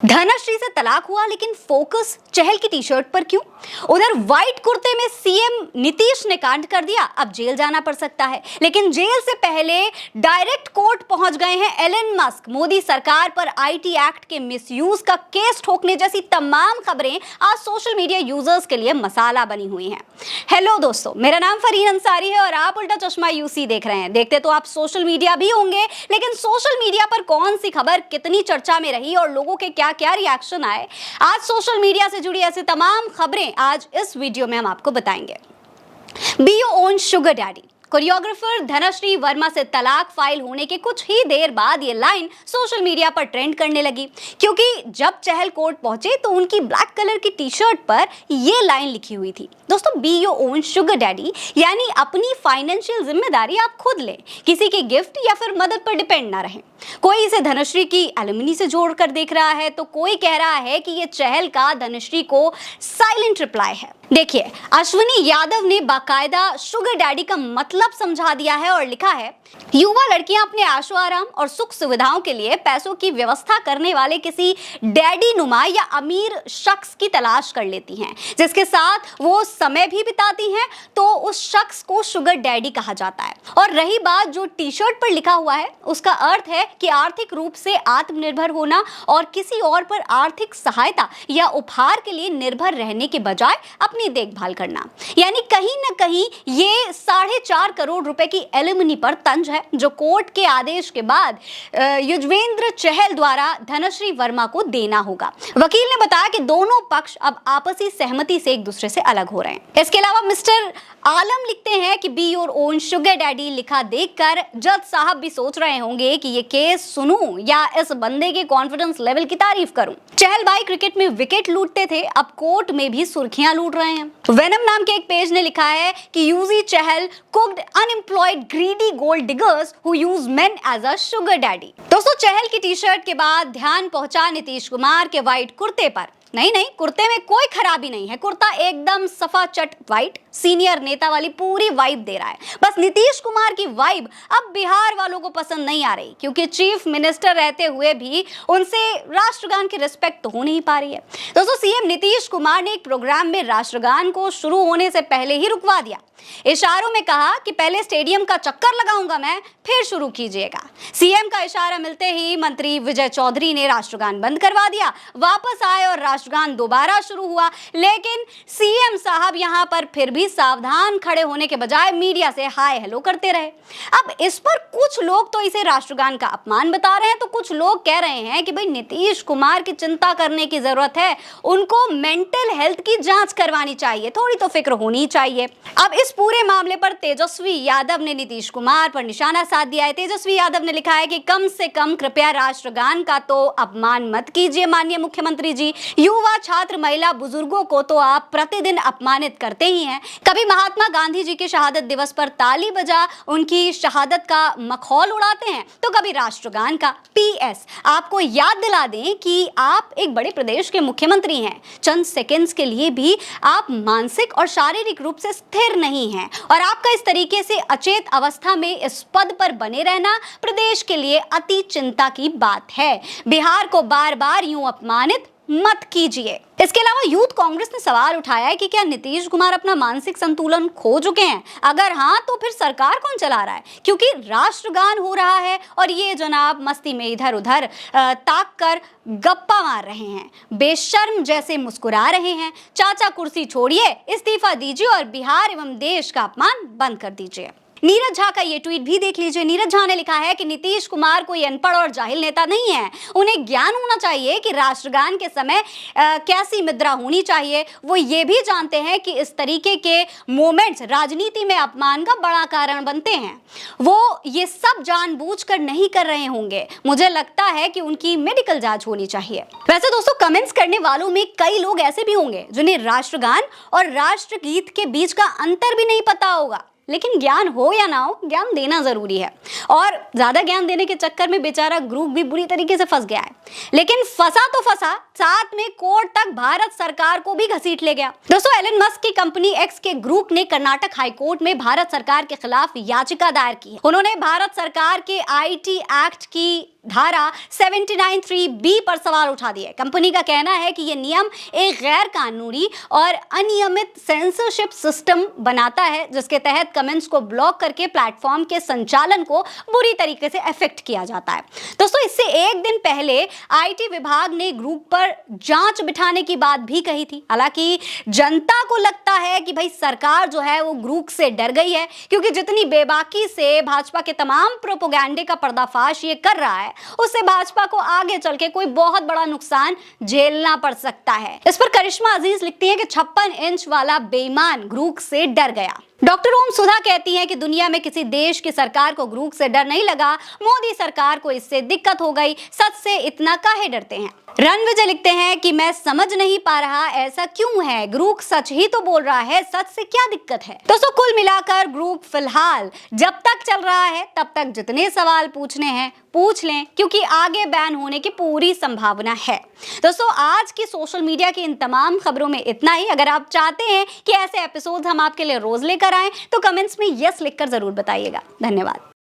धनश्री से तलाक हुआ लेकिन फोकस चहल की टी शर्ट पर क्यों? उधर व्हाइट कुर्ते में सीएम नीतीश ने कांड कर दिया, अब जेल जाना पड़ सकता है। लेकिन जेल से पहले डायरेक्ट कोर्ट पहुंच गए हैं एलन मस्क। मोदी सरकार पर आईटी एक्ट के मिसयूज का केस ठोकने जैसी तमाम खबरें आज सोशल मीडिया यूजर्स के लिए मसाला बनी हुई हैं। हेलो दोस्तों, मेरा नाम फरीन अंसारी है और आप उल्टा चश्मा यूसी देख रहे हैं। देखते तो आप सोशल मीडिया भी होंगे, लेकिन सोशल मीडिया पर कौन सी खबर कितनी चर्चा में रही और लोगों के क्या रिएक्शन आए, आज सोशल मीडिया से जुड़ी ऐसी तमाम खबरें आज इस वीडियो में हम आपको बताएंगे। Be your own sugar daddy. Choreographer Dhanashree Verma से तलाक फाइल होने के कुछ ही देर बाद ये लाइन सोशल मीडिया पर ट्रेंड करने लगी, क्योंकि जब चहल कोर्ट पहुंचे तो उनकी ब्लैक कलर की टी शर्ट पर ये लाइन लिखी हुई थी। दोस्तों, be your own sugar daddy यानी अपनी फाइनेंशियल जिम्मेदारी आप खुद लें, किसी की गिफ्ट या फिर मदद पर डिपेंड ना रहें। कोई इसे धनश्री की एलुमनी से जोड़कर देख रहा है तो कोई कह रहा है कि ये चहल का धनश्री को साइलेंट रिप्लाई है। देखिए, अश्विनी यादव ने बाकायदा शुगर डैडी का मतलब समझा दिया है और लिखा है, युवा लड़कियां अपने आशो आराम और सुख सुविधाओं के लिए पैसों की व्यवस्था करने वाले किसी डैडी नुमा या अमीर शख्स की तलाश कर लेती हैं, जिसके साथ वो समय भी बिताती हैं, तो उस शख्स को शुगर डैडी कहा जाता है। और रही बात जो टी शर्ट पर लिखा हुआ है, उसका अर्थ है कि आर्थिक रूप से आत्मनिर्भर होना और किसी और पर आर्थिक सहायता या उपहार के लिए निर्भर रहने के बजाय अपनी देखभाल करना। यानी कहीं ना कहीं ये 4.5 करोड़ रुपए की एलुमनी पर तंज है, जो कोर्ट के आदेश के बाद युजवेंद्र चहल द्वारा धनश्री वर्मा को देना होगा। वकील ने बताया कि दोनों पक्ष अब आपसी सहमति से एक दूसरे से अलग हो रहे हैं। इसके अलावा मिस्टर आलम लिखते हैं कि be your own sugar daddy लिखा देखकर जज साहब भी सोच रहे होंगे कि ये केस सुनूं या इस बंदे के कॉन्फिडेंस लेवल की तारीफ करूं। चहल भाई क्रिकेट में विकेट लूटते थे, अब कोर्ट में भी सुर्खियां लूट रहे हैं। वेनम नाम के एक पेज ने लिखा है कि Yuzi Chahal cooked unemployed greedy gold diggers who use men as a sugar daddy. दोस्तों, चहल की टी शर्ट के बाद ध्यान पहुंचा नीतीश कुमार के व्हाइट कुर्ते पर। नहीं, कुर्ते में कोई खराबी नहीं है, कुर्ता एकदम सफा चट व्हाइट सीनियर नेता वाली पूरी वाइब दे रहा है। बस नीतीश कुमार की वाइब अब बिहार वालों को पसंद नहीं आ रही, क्योंकि चीफ मिनिस्टर रहते हुए भी उनसे राष्ट्रगान की रिस्पेक्ट तो हो नहीं पा रही है। दोस्तों, सीएम नीतीश कुमार ने एक प्रोग्राम में राष्ट्रगान को शुरू होने से पहले ही रुकवा दिया। इशारों में कहा कि पहले स्टेडियम का चक्कर लगाऊंगा मैं, फिर शुरू कीजिएगा। सीएम का इशारा मिलते ही मंत्री विजय चौधरी ने राष्ट्रगान बंद करवा दिया, वापस आए और राष्ट्रगान दोबारा शुरू हुआ। लेकिन सीएम साहब यहां पर फिर भी सावधान खड़े होने के बजाय मीडिया से हाय हेलो करते रहे। अब इस पर कुछ लोग तो इसे राष्ट्रगान का अपमान बता रहे हैं, तो कुछ लोग कह रहे हैं कि भाई नीतीश कुमार की चिंता करने की जरूरत है, उनको मेंटल हेल्थ की जांच करवानी चाहिए, थोड़ी तो फिक्र होनी चाहिए। अब इस पूरे मामले पर तेजस्वी यादव ने नीतीश कुमार पर निशाना साध दिया है। तेजस्वी यादव ने लिखा है कि कम से कम कृपया राष्ट्रगान का तो अपमान मत कीजिए माननीय मुख्यमंत्री जी। युवा, छात्र, महिला, बुजुर्गों को तो आप प्रतिदिन अपमानित करते ही हैं। कभी महात्मा गांधी जी के शहादत दिवस पर ताली बजा उनकी शहादत का मखौल उड़ाते हैं, तो कभी राष्ट्रगान का। पीएस, आपको याद दिला दें कि आप एक बड़े प्रदेश के मुख्यमंत्री हैं। चंद सेकंड्स के लिए भी आप मानसिक और शारीरिक रूप से स्थिर नहीं हैं, और आपका इस तरीके से अचेत अवस्था में इस पद पर बने रहना प्रदेश के लिए अति चिंता की बात है। बिहार को बार बार यूं अपमानित मत कीजिए। इसके अलावा यूथ कांग्रेस ने सवाल उठाया है कि क्या नीतीश कुमार अपना मानसिक संतुलन खो चुके हैं? अगर हाँ, तो फिर सरकार कौन चला रहा है? क्योंकि राष्ट्रगान हो रहा है और ये जनाब मस्ती में इधर उधर ताक कर गप्पा मार रहे हैं, बेशर्म जैसे मुस्कुरा रहे हैं। चाचा कुर्सी छोड़िए, इस्तीफा दीजिए और बिहार एवं देश का अपमान बंद कर दीजिए। नीरज झा का ये ट्वीट भी देख लीजिए। नीरज झा ने लिखा है कि नीतीश कुमार कोई अनपढ़ और जाहिल नेता नहीं है, उन्हें ज्ञान होना चाहिए कि राष्ट्रगान के समय कैसी मुद्रा होनी चाहिए। वो ये भी जानते हैं कि इस तरीके के मोमेंट्स राजनीति में अपमान का बड़ा कारण बनते हैं। वो ये सब जानबूझकर नहीं कर रहे होंगे। मुझे लगता है कि उनकी मेडिकल जांच होनी चाहिए। वैसे दोस्तों, कमेंट्स करने वालों में कई लोग ऐसे भी होंगे जिन्हें राष्ट्रगान और राष्ट्रगीत के बीच का अंतर भी नहीं पता होगा, लेकिन ज्ञान हो या ना हो, ज्ञान देना जरूरी है। और ज्यादा ज्ञान देने के चक्कर में बेचारा ग्रुप भी बुरी तरीके से फंस गया है। लेकिन फंसा तो फंसा, साथ में कोर्ट तक भारत सरकार को भी घसीट ले गया। दोस्तों, एलन मस्क की कंपनी एक्स के ग्रुप ने कर्नाटक हाई कोर्ट में भारत सरकार के खिलाफ याचिका दायर की है। उन्होंने भारत सरकार के आईटी एक्ट की धारा 79(3)(b) पर सवाल उठा दिया है। कंपनी का कहना है कि यह नियम एक गैर कानूनी और अनियमित सेंसरशिप सिस्टम बनाता है, जिसके तहत कमेंट्स को ब्लॉक करके प्लेटफॉर्म के संचालन को बुरी तरीके से अफेक्ट किया जाता है। दोस्तों, इससे एक दिन पहले आईटी विभाग ने ग्रुप पर जांच बिठाने की बात भी कही थी। हालांकि जनता को लगता है कि भाई सरकार जो है वो ग्रुप से डर गई है, क्योंकि जितनी बेबाकी से भाजपा के तमाम प्रोपोगंडे का पर्दाफाश ये कर रहा है, उससे भाजपा को आगे चल के कोई बहुत बड़ा नुकसान झेलना पड़ सकता है। इस पर करिश्मा अजीज लिखती है कि 56 इंच वाला बेईमान ग्रुप से डर गया। डॉक्टर ओम सुधा कहती हैं कि दुनिया में किसी देश की सरकार को ग्रुप से डर नहीं लगा, मोदी सरकार को इससे दिक्कत हो गई, सच से इतना काहे डरते हैं। रणविजय लिखते हैं कि मैं समझ नहीं पा रहा ऐसा क्यों है, ग्रुप सच ही तो बोल रहा है, सच से क्या दिक्कत है। दोस्तों, कुल मिलाकर ग्रुप फिलहाल जब तक चल रहा है तब तक जितने सवाल पूछने हैं पूछ लें, क्योंकि आगे बैन होने की पूरी संभावना है। दोस्तों, आज की सोशल मीडिया की इन तमाम खबरों में इतना ही। अगर आप चाहते हैं कि ऐसे एपिसोड हम आपके लिए रोज लेकर आएं तो कमेंट्स में यस लिखकर जरूर बताइएगा। धन्यवाद।